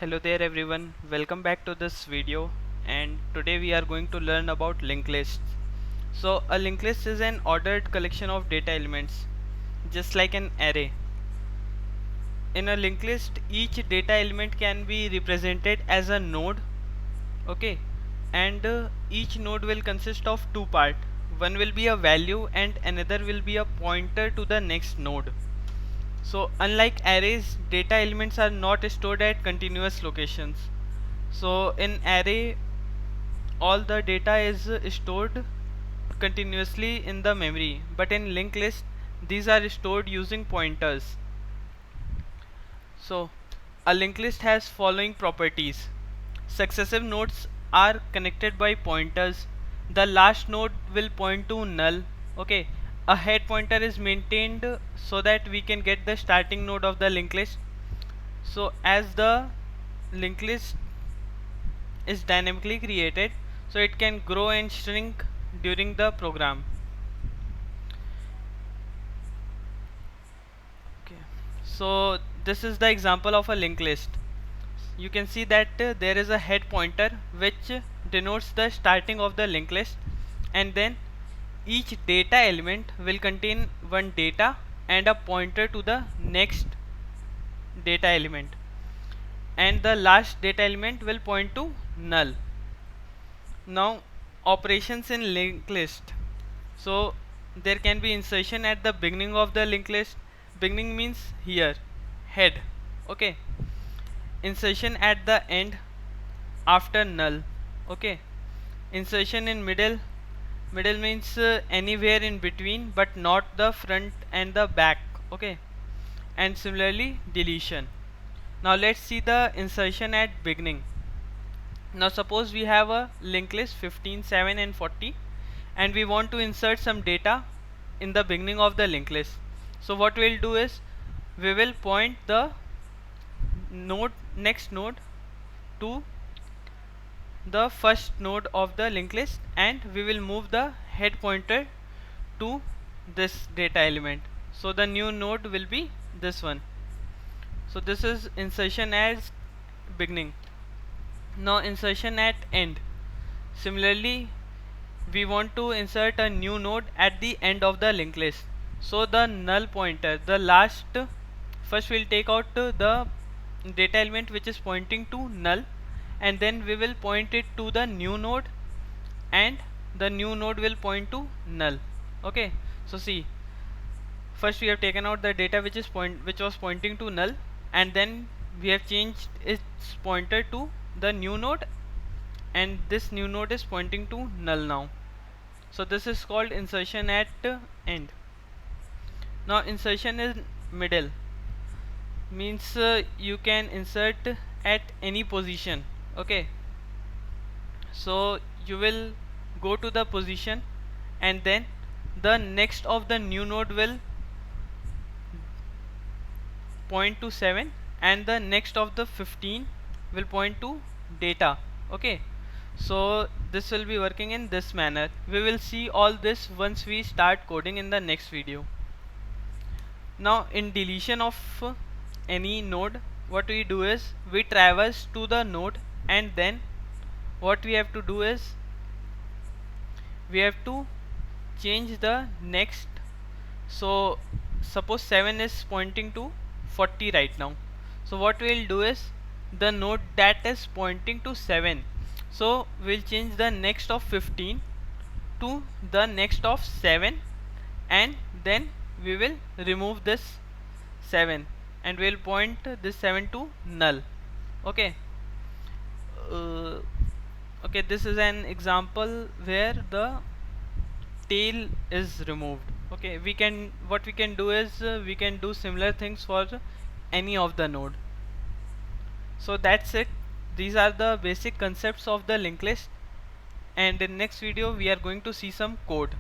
Hello there everyone, welcome back to this video, and today we are going to learn about linked lists. So a linked list is an ordered collection of data elements, just like an array. In a linked list, each data element can be represented as a node, okay, and each node will consist of two parts. One will be a value and another will be a pointer to the next node. So unlike arrays, data elements are not stored at continuous locations. So in array, all the data is stored continuously in the memory, but in linked list these are stored using pointers. So a linked list has following properties. Successive nodes are connected by pointers. The last node will point to null. Okay, a head pointer is maintained so that we can get the starting node of the linked list. So as the linked list is dynamically created, so it can grow and shrink during the program. Okay, so this is the example of a linked list. You can see that there is a head pointer which denotes the starting of the linked list, and then each data element will contain one data and a pointer to the next data element, and the last data element will point to null. Now operations in linked list. So there can be insertion at the beginning of the linked list. Beginning means here, head. Okay, insertion at the end after null. Okay, insertion in middle. Middle means anywhere in between but not the front and the back. Okay, and similarly deletion. Now let's see the insertion at beginning. Now suppose we have a linked list 15, 7 and 40, and we want to insert some data in the beginning of the linked list. So what we'll do is we will point the next node to the first node of the linked list, and we will move the head pointer to this data element. So the new node will be this one. So this is insertion as beginning. Now insertion at end. Similarly, we want to insert a new node at the end of the linked list. So the null pointer, the last, first we'll take out the data element which is pointing to null, and then we will point it to the new node, and the new node will point to null. Okay, so see, first we have taken out the data which was pointing to null, and then we have changed its pointer to the new node, and this new node is pointing to null now. So this is called insertion at end. Now insertion in middle means you can insert at any position. Okay, so you will go to the position, and then the next of the new node will point to 7, and the next of the 15 will point to data. Okay, so this will be working in this manner. We will see all this once we start coding in the next video. Now in deletion of any node, what we do is we traverse to the node, and then what we have to do is we have to change the next. So suppose 7 is pointing to 40 right now. So what we'll do is the node that is pointing to 7, so we'll change the next of 15 to the next of 7, and then we will remove this 7, and we'll point this 7 to null. Okay, uh, okay, this is an example where the tail is removed. Okay, we can, what we can do is we can do similar things for any of the node. So that's it. These are the basic concepts of the linked list, and in next video we are going to see some code.